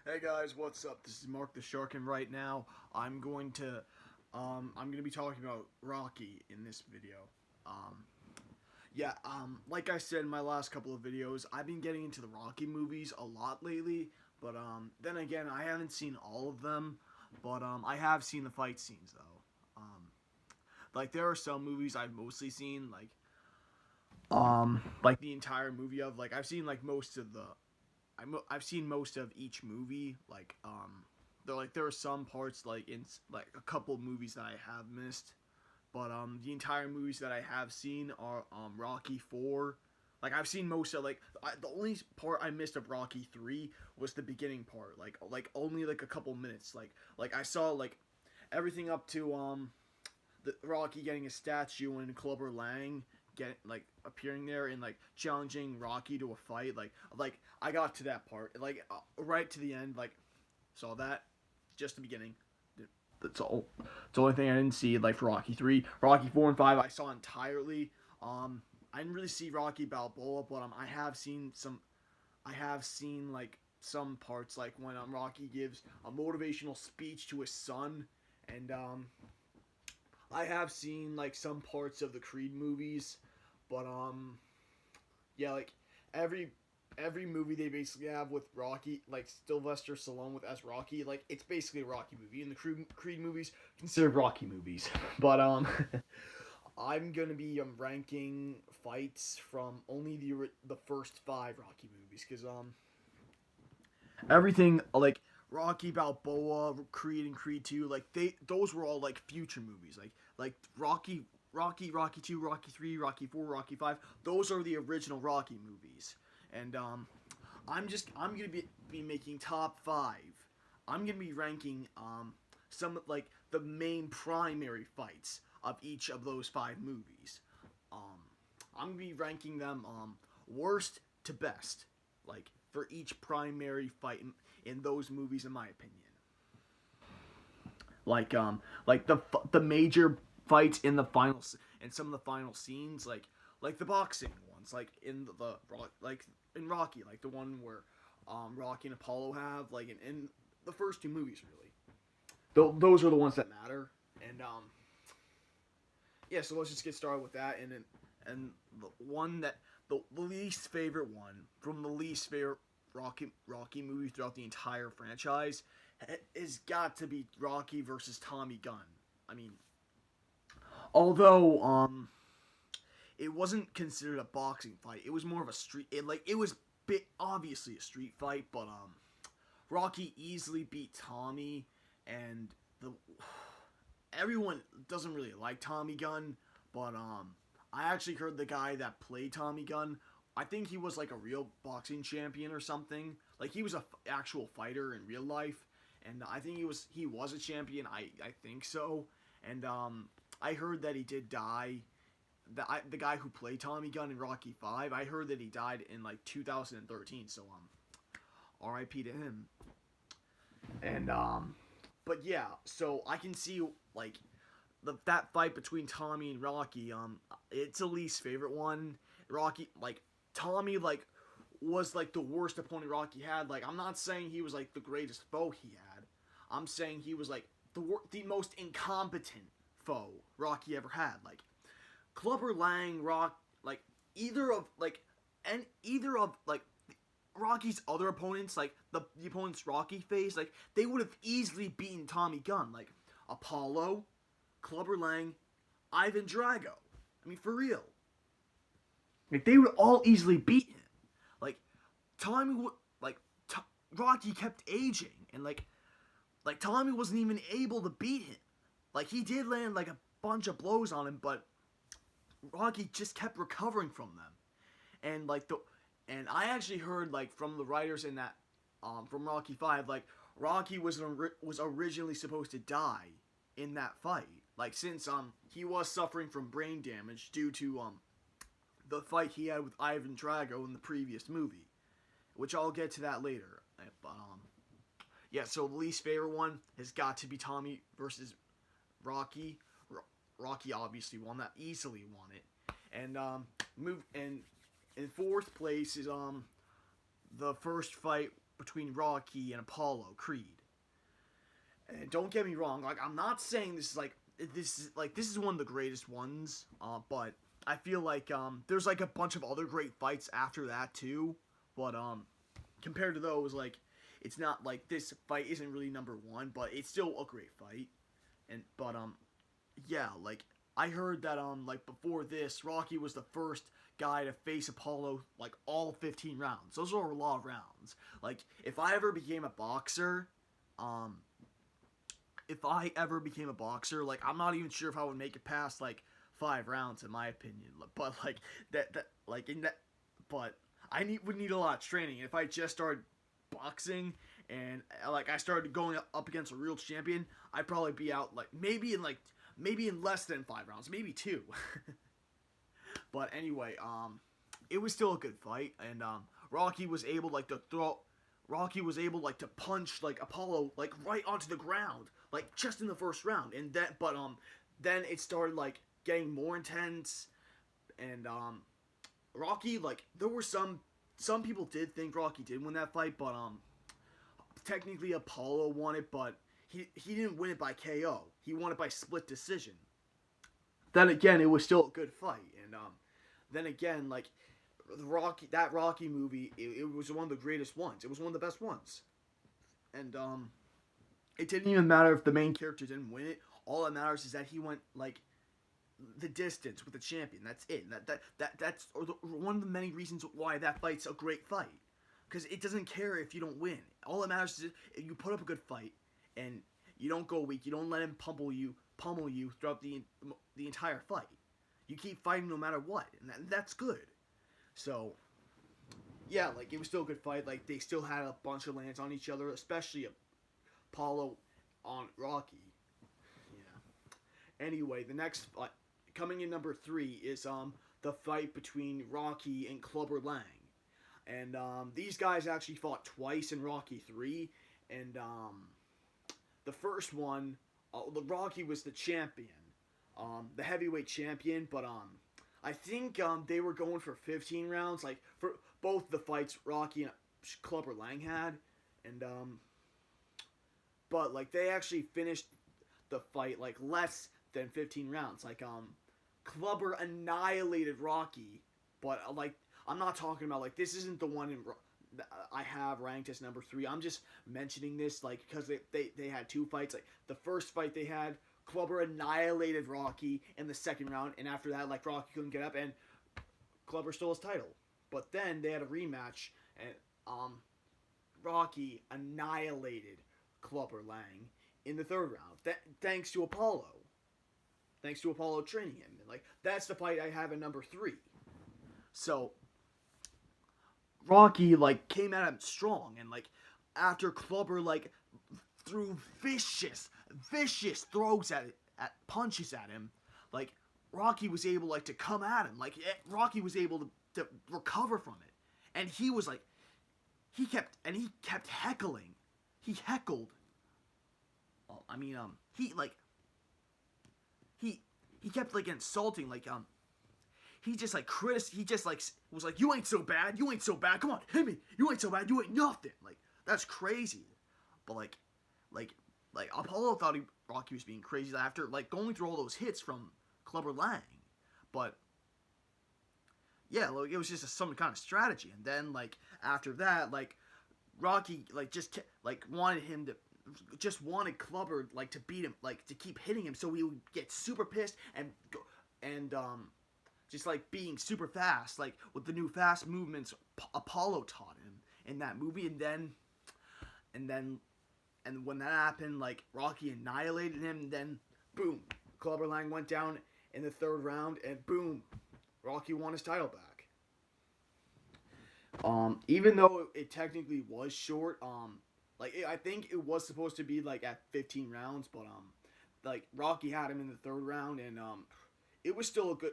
Hey guys, what's up? This is Mark the Shark, and right now I'm gonna be talking about Rocky in this video. Um, like I said in my last couple of videos, I've been getting into the Rocky movies a lot lately. But then again, I haven't seen all of them, but I have seen the fight scenes though. Like there are some movies I've mostly seen, like the entire movie of. Like I've seen like most of the I've seen most of each movie. There are some parts like in like a couple movies that I have missed, but the entire movies that I have seen are Rocky 4. Like I've seen most of the only part I missed of Rocky 3 was the beginning part. Like only like a couple minutes. Like I saw like everything up to the Rocky getting a statue and Clubber Lang get like appearing there and like challenging Rocky to a fight. Like I got to that part, like right to the end. Like saw that, just the beginning. That's all. It's the only thing I didn't see. Like for Rocky 3, Rocky 4 and 5, I saw entirely. I didn't really see Rocky Balboa, but I have seen some. I have seen like some parts, like when Rocky gives a motivational speech to his son, and I have seen like some parts of the Creed movies, but yeah, like every every movie they basically have with Rocky, like Sylvester Stallone with as Rocky, like it's basically a Rocky movie. And the Creed movies considered Rocky movies, but I'm gonna be ranking fights from only the first five Rocky movies because everything like Rocky Balboa, Creed and Creed 2, like those were all like future movies. Like Rocky 2, Rocky 3, Rocky 4, Rocky 5. Those are the original Rocky movies. And I'm going to be making top 5. I'm going to be ranking some like the main primary fights of each of those 5 movies. Um I'm going to be ranking them worst to best, like for each primary fight in those movies, in my opinion. Like the major fights in the final and some of the final scenes, like the boxing ones, like in like in Rocky, like the one where Rocky and Apollo have, like in the first 2 movies, really. Those are the ones that matter. And yeah, so let's just get started with that. And the one that the least favorite one from the least favorite Rocky movie throughout the entire franchise has got to be Rocky versus Tommy Gunn. I mean, although it wasn't considered a boxing fight, it was more of a street. It was obviously a street fight, but Rocky easily beat Tommy, and the everyone doesn't really like Tommy Gunn, but I actually heard the guy that played Tommy Gunn. I think he was like a real boxing champion or something. Like he was a actual fighter in real life, and I think he was a champion. I think so, and I heard that he did die. The guy who played Tommy Gunn in Rocky 5, I heard that he died in like 2013. So R.I.P. to him. And but yeah, so I can see like that fight between Tommy and Rocky. It's the least favorite one. Rocky, like Tommy, like was like the worst opponent Rocky had. Like I'm not saying he was like the greatest foe he had. I'm saying he was like the most incompetent foe Rocky ever had. Like Clubber Lang, like either of like and either of like Rocky's other opponents, like the opponents Rocky faced, like they would have easily beaten Tommy Gunn. Like Apollo, Clubber Lang, Ivan Drago. I mean, for real. Like they would all easily beat him. Like Tommy would like T- Rocky kept aging, and like Tommy wasn't even able to beat him. Like he did land like a bunch of blows on him, but Rocky just kept recovering from them. And like the and I actually heard like from the writers in that from Rocky 5, like Rocky was originally supposed to die in that fight. Like since he was suffering from brain damage due to the fight he had with Ivan Drago in the previous movie, which I'll get to that later. But yeah, so the least favorite one has got to be Tommy versus Rocky. Rocky obviously won that, easily won it. And move and in fourth place is the first fight between Rocky and Apollo Creed. And don't get me wrong, like I'm not saying this is one of the greatest ones, but I feel like there's like a bunch of other great fights after that too, but compared to those, like it's not like this fight isn't really number one, but it's still a great fight. And but yeah, like I heard that like before this, Rocky was the first guy to face Apollo like all 15 rounds. Those are a lot of rounds. Like um if I ever became a boxer, like I'm not even sure if I would make it past like 5 rounds in my opinion. But like that like in that but would need a lot of training. If I just started boxing and like I started going up against a real champion, I'd probably be out like maybe in less than 5 rounds, maybe two. But anyway, it was still a good fight, and Rocky was able like to throw. Rocky was able like to punch like Apollo like right onto the ground, like just in the first round, and then it started like getting more intense, and Rocky like there were some people did think Rocky did win that fight, but technically Apollo won it, but he didn't win it by KO. He won it by split decision. Then again, it was still a good fight, and then again, like that Rocky movie, it was one of the greatest ones. It was one of the best ones, and it didn't even matter if the main character didn't win it. All that matters is that he went like the distance with the champion. That's it. That's one of the many reasons why that fight's a great fight, because it doesn't care if you don't win. All that matters is if you put up a good fight and you don't go weak. You don't let him pummel you throughout the entire fight. You keep fighting no matter what, and that's good. So, yeah, like it was still a good fight. Like they still had a bunch of lands on each other, especially Apollo on Rocky. Yeah. Anyway, the next fight, coming in number 3 is the fight between Rocky and Clubber Lang, and these guys actually fought twice in Rocky 3, and the first one, Rocky was the champion, the heavyweight champion, but I think they were going for 15 rounds, like for both the fights Rocky and Clubber Lang had, and but like they actually finished the fight like less than 15 rounds. Like Clubber annihilated Rocky, but like I'm not talking about like this isn't the one I have ranked as number 3. I'm just mentioning this like because they had 2 fights. Like the first fight they had, Clubber annihilated Rocky in the second round, and after that, like Rocky couldn't get up, and Clubber stole his title. But then they had a rematch, and Rocky annihilated Clubber Lang in the third round, thanks to Apollo. Thanks to Apollo training him. And, like that's the fight I have at number 3. So Rocky like came at him strong, and like after Clubber like threw vicious throws at punches at him, like Rocky was able like to come at him, like Rocky was able to recover from it, and he was like he kept heckling. He heckled. Oh, I mean he kept like insulting, like he just like he just like was like, you ain't so bad, come on, hit me, you ain't so bad, you ain't nothing. Like that's crazy. But like Apollo thought Rocky was being crazy after like going through all those hits from Clubber Lang. But yeah, like it was just some kind of strategy. And then like after that, like Rocky like wanted Clubber like to beat him, like to keep hitting him, so he would get super pissed and just like being super fast, like with the new fast movements Apollo taught him in that movie. And when that happened, like Rocky annihilated him, and then boom, Clubber Lang went down in the third round, and boom, Rocky won his title back. Even though it technically was short, I think it was supposed to be like at 15 rounds, but like Rocky had him in the third round, and it was still a good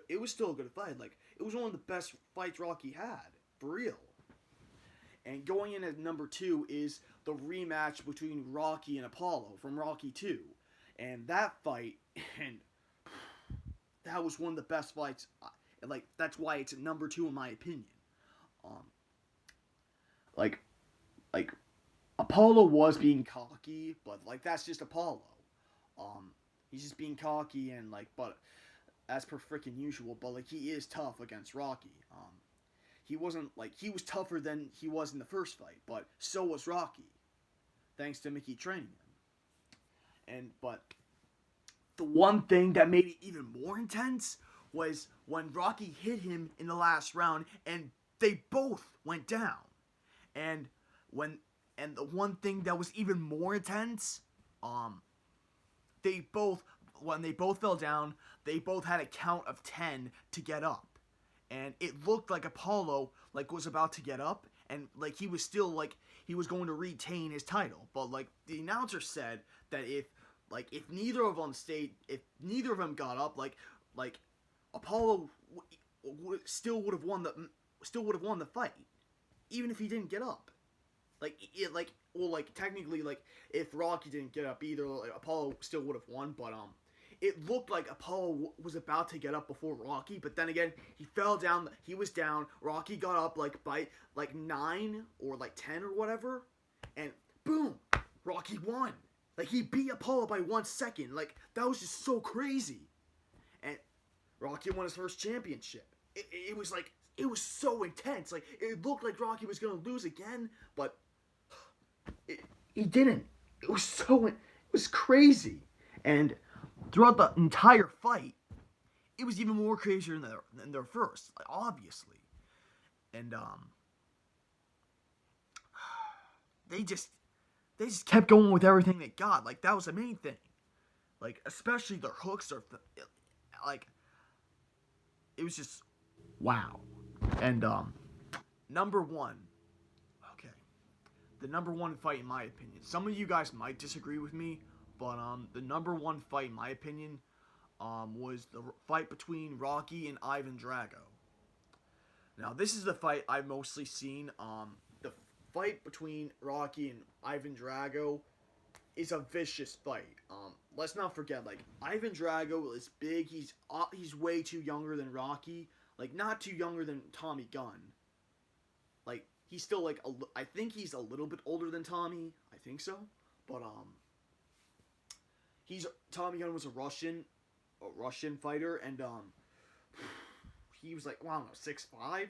fight. Like it was one of the best fights Rocky had, for real. And going in at number 2 is the rematch between Rocky and Apollo from Rocky 2. And that fight, and that was one of the best fights. Like, that's why it's at number 2 in my opinion. Like Apollo was being cocky, but like that's just Apollo. Um, he's just being cocky and like, but as per freaking usual. But like he is tough against Rocky. He wasn't like he was tougher than he was in the first fight, but so was Rocky, thanks to Mickey training him. And but the one thing that made it even more intense was when Rocky hit him in the last round, and they both went down. And when and the one thing that was even more intense, they both when they both fell down, they both had a count of 10 to get up. And it looked like Apollo like was about to get up, and like he was still like he was going to retain his title. But like the announcer said that if neither of them got up, like Apollo still would have won the fight, even if he didn't get up. Technically, like if Rocky didn't get up either, like, Apollo still would have won. But it looked like Apollo was about to get up before Rocky, but then again, he fell down. He was down. Rocky got up like by like 9 or like 10 or whatever, and boom, Rocky won. Like he beat Apollo by 1 second. Like that was just so crazy, and Rocky won his first championship. It was like it was so intense. Like it looked like Rocky was gonna lose again, but he didn't. It was crazy, and throughout the entire fight, it was even more crazier than their first, like, obviously. And they just kept going with everything they got. Like that was the main thing. Like especially their hooks are like it was just wow. And number one, okay, the number one fight in my opinion. Some of you guys might disagree with me, but the number one fight in my opinion was the fight between Rocky and Ivan Drago. Now this is the fight I've mostly seen. The fight between Rocky and Ivan Drago is a vicious fight. Let's not forget, like Ivan Drago is big. He's way too younger than Rocky. Like not too younger than Tommy Gunn. Like he's still like I think he's a little bit older than Tommy. I think so, but Tommy Gunn was a Russian fighter, and he was like, well, I don't know, 6'5",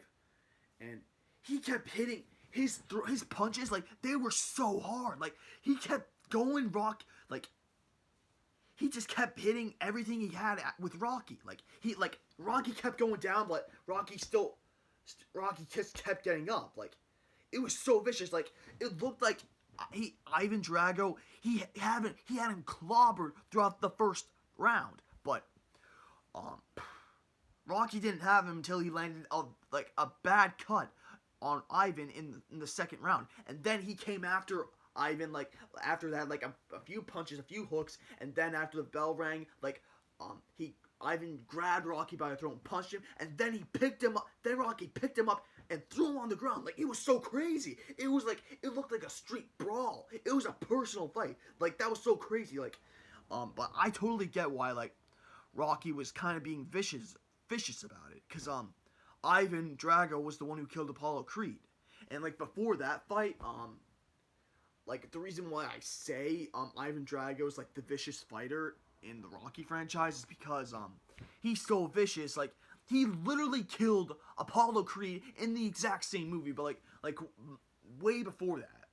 and he kept hitting his punches, like they were so hard. Like he kept going like he just kept hitting everything he had with Rocky. Like Rocky kept going down, but Rocky just kept getting up. Like it was so vicious. Like it looked like Ivan Drago he had him clobbered throughout the first round, but Rocky didn't have him until he landed a bad cut on Ivan in the second round, and then he came after Ivan after that a few punches, a few hooks, and then after the bell rang, Ivan grabbed Rocky by the throat and punched him, and then he picked him up. Then Rocky picked him up and threw him on the ground. Like it was so crazy. It looked like a street brawl. It was a personal fight. Like that was so crazy. But I totally get why Rocky was kind of being vicious about it, because Ivan Drago was the one who killed Apollo Creed, and before that fight, the reason why I say Ivan Drago is the vicious fighter in the Rocky franchise is because he's so vicious. Like he literally killed Apollo Creed in the exact same movie, but way before that.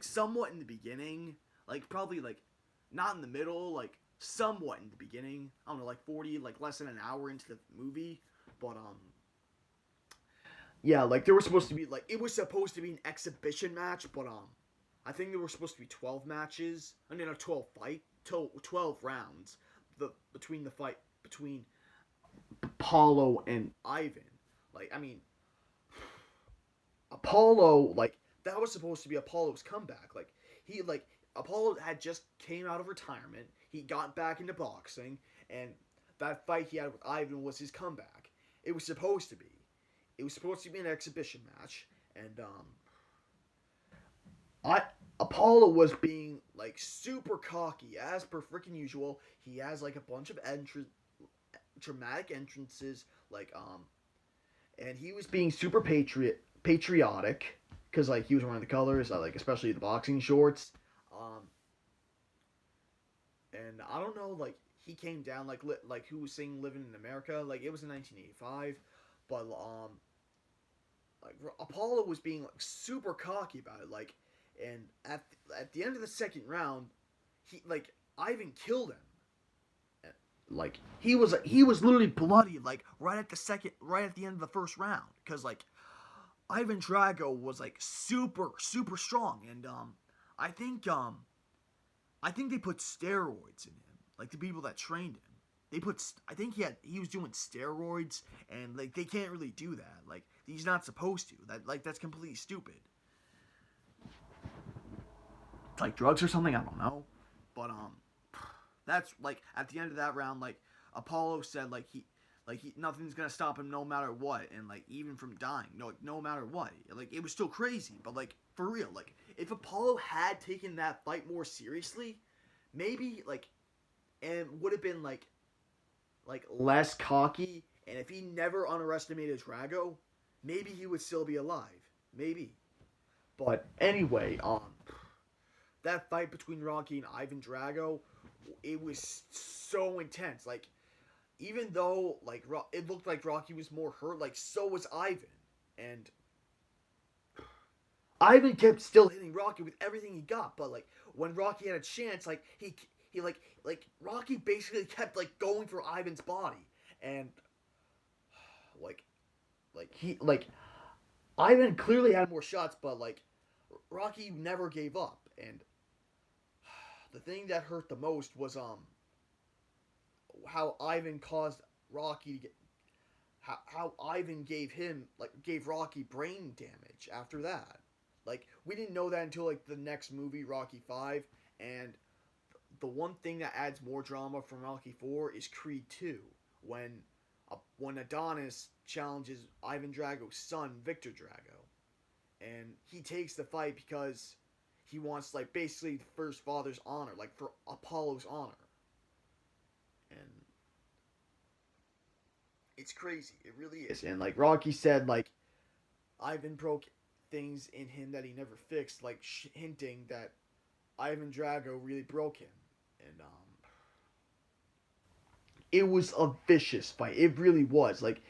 Somewhat in the beginning, probably not in the middle, somewhat in the beginning. I don't know, 40, less than an hour into the movie, but yeah, there was supposed to be it was supposed to be an exhibition match, but I think there were supposed to be 12 matches. I mean, 12 rounds. Between the fight between Apollo and Ivan. Apollo, that was supposed to be Apollo's comeback. Apollo had just came out of retirement. He got back into boxing, and that fight he had with Ivan was his comeback. It was supposed to be. It was supposed to be an exhibition match, and Apollo was being super cocky as per freaking usual. He has a bunch of dramatic entrances, and he was being super patriotic, because like he was wearing the colors, like especially the boxing shorts. Um, and I don't know, like he came down like who was saying living in America, like it was in 1985, but like Apollo was being like super cocky about it, like, and at the end of the second round, he like Ivan killed him. Like he was literally bloody like right at the end of the first round because like Ivan Drago was like super strong and I think um I think they put steroids in him like the people that trained him they put I think he was doing steroids and like they can't really do that like he's not supposed to that's completely stupid. It's like drugs or something, I don't know, but that's like at the end of that round, like Apollo said, like he nothing's gonna stop him no matter what, and like even from dying, no matter what, like it was still crazy, but like for real, like if Apollo had taken that fight more seriously, maybe like and would have been like less cocky, and if he never underestimated Drago, maybe he would still be alive, maybe. But anyway, that fight between Rocky and Ivan Drago, it was so intense. Like even though like it looked like Rocky was more hurt, like so was Ivan, and Ivan kept still hitting Rocky with everything he got. But like when Rocky had a chance, like he like Rocky basically kept like going for Ivan's body, and like he like Ivan clearly had more shots, but like Rocky never gave up, and the thing that hurt the most was how Ivan caused Rocky to get how Ivan gave Rocky brain damage after that. Like we didn't know that until like the next movie, Rocky 5, and the one thing that adds more drama from Rocky 4 is Creed 2 when when Adonis challenges Ivan Drago's son, Victor Drago, and he takes the fight because he wants like basically the first father's honor, like for Apollo's honor. And it's crazy. It really is. And like Rocky said, like Ivan broke things in him that he never fixed, like hinting that Ivan Drago really broke him. And it was a vicious fight. It really was. Like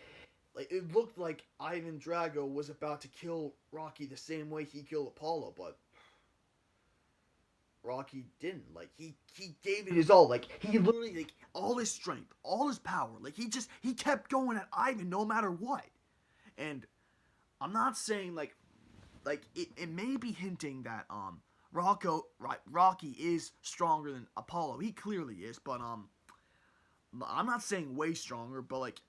it looked like Ivan Drago was about to kill Rocky the same way he killed Apollo, but Rocky didn't. Like he gave it his all. Like he literally like all his strength, all his power. Like he kept going at Ivan no matter what. And I'm not saying like it may be hinting that Rocky is stronger than Apollo. He clearly is, but I'm not saying way stronger, but like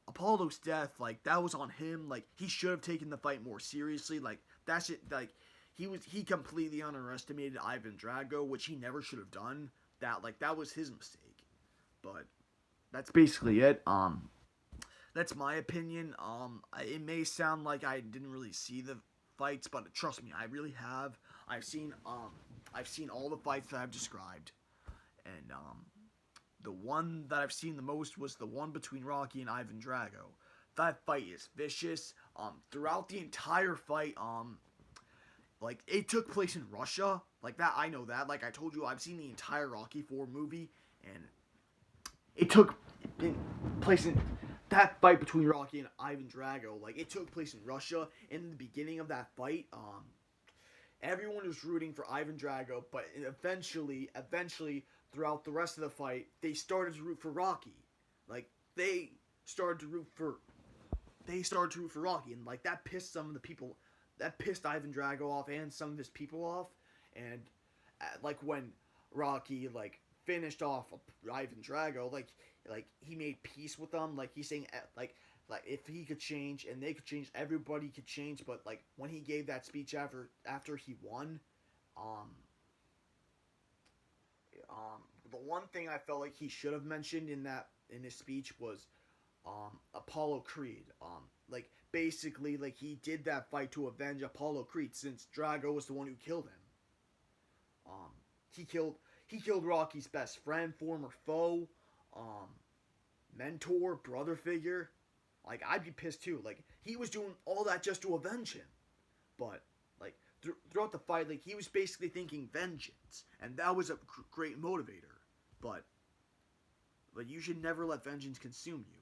Apollo's death, like that was on him. Like he should have taken the fight more seriously. Like that shit, like he completely underestimated Ivan Drago, which he never should have done. That was his mistake. But that's basically it. That's my opinion. It may sound like I didn't really see the fights, but trust me, I really have. I've seen all the fights that I've described, and the one that I've seen the most was the one between Rocky and Ivan Drago. That fight is vicious. Throughout the entire fight, like it took place in Russia. Like that, I know that. Like I told you, I've seen the entire Rocky 4 movie, and it took place in that fight between Rocky and Ivan Drago. Like it took place in Russia. In the beginning of that fight, everyone was rooting for Ivan Drago, but eventually, throughout the rest of the fight, they started to root for Rocky. Like started to root for, they started to root for Rocky, and like that pissed some of the people, that pissed Ivan Drago off and some of his people off, and like when Rocky like finished off Ivan Drago, like he made peace with them, like he's saying like if he could change and they could change, everybody could change. But like when he gave that speech after he won, um, the one thing I felt like he should have mentioned in his speech was Apollo Creed. Like basically like he did that fight to avenge Apollo Creed since Drago was the one who killed him. Um, he killed Rocky's best friend, former foe, um, mentor, brother figure. Like I'd be pissed too. Like he was doing all that just to avenge him. But throughout the fight, like, he was basically thinking vengeance, and that was a great motivator. But you should never let vengeance consume you.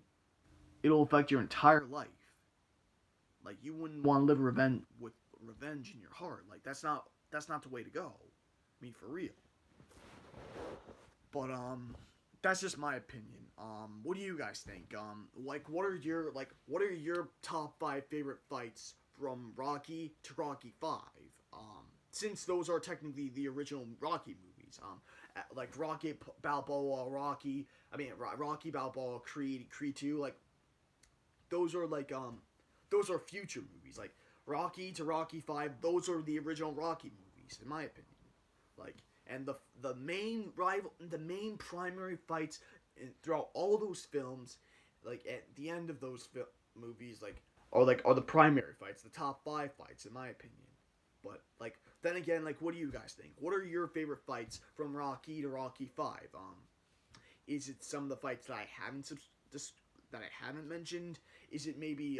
It'll affect your entire life. Like, you wouldn't want to live with revenge in your heart. Like, that's not the way to go. I mean, for real. But that's just my opinion. What do you guys think? Like, what are your top 5 favorite fights from Rocky to Rocky 5? Since those are technically the original Rocky movies. Like Rocky Balboa, Rocky Balboa, Creed 2, like, those are like those are future movies. Like, Rocky to Rocky 5, those are the original Rocky movies, in my opinion. Like, and the main primary fights throughout all those films, like, at the end of those movies, like, are the primary fights, the top 5 fights, in my opinion. But, like, then again, like, what do you guys think? What are your favorite fights from Rocky to Rocky 5? Is it some of the fights that I haven't mentioned? Is it maybe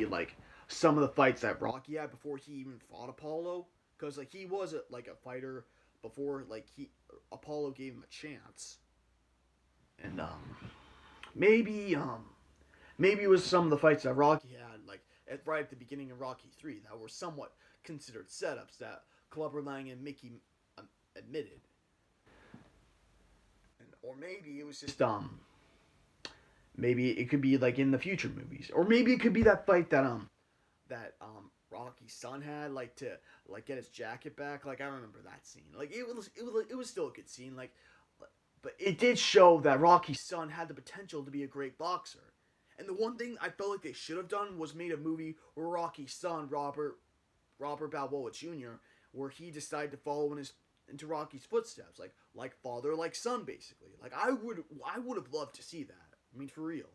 like some of the fights that Rocky had before he even fought Apollo? Because, like, he was a fighter before, like, Apollo gave him a chance. And maybe it was some of the fights that Rocky had, like, right at the beginning of Rocky 3, that were somewhat considered setups that Clubber Lang and Mickey admitted. Or maybe it was just maybe it could be like in the future movies, or maybe it could be that fight that Rocky's son had, like, to, like, get his jacket back. Like, I remember that scene. Like, it was still a good scene. Like, but it did show that Rocky's son had the potential to be a great boxer. And the one thing I felt like they should have done was made a movie where Rocky's son, Robert Balboa Jr., where he decided to follow into Rocky's footsteps, like father, like son, basically. Like, I would have loved to see that. I mean, for real.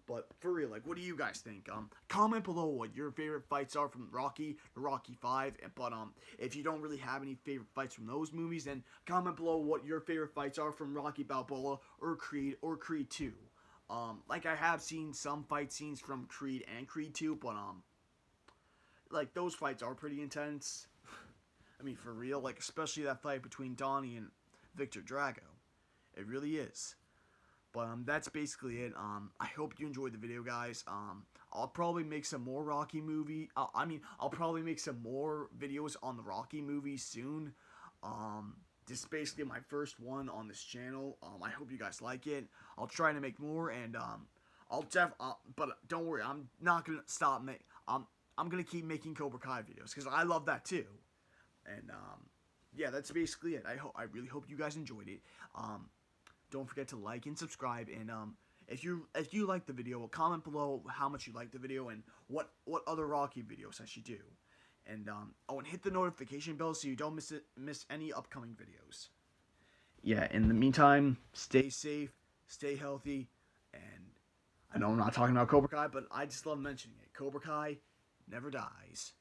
But for real, like, what do you guys think? Comment below what your favorite fights are from Rocky to Rocky 5. But if you don't really have any favorite fights from those movies, then comment below what your favorite fights are from Rocky Balboa or Creed 2. Like, I have seen some fight scenes from Creed and Creed 2, but like, those fights are pretty intense. I mean, for real, like, especially that fight between Donnie and Victor Drago. It really is. But that's basically it. I hope you enjoyed the video, guys. I'll probably make some more Rocky movie. I'll probably make some more videos on the Rocky movies soon. This is basically my first one on this channel. I hope you guys like it. I'll try to make more, and but don't worry, I'm not gonna stop. I'm gonna keep making Cobra Kai videos because I love that too. And yeah, that's basically it. I really hope you guys enjoyed it. Don't forget to like and subscribe, and if you like the video, comment below how much you like the video and what other Rocky videos I should do. And and hit the notification bell so you don't miss any upcoming videos. Yeah, in the meantime, stay safe, stay healthy, and I know I'm not talking about Cobra Kai, but I just love mentioning it. Cobra Kai never dies.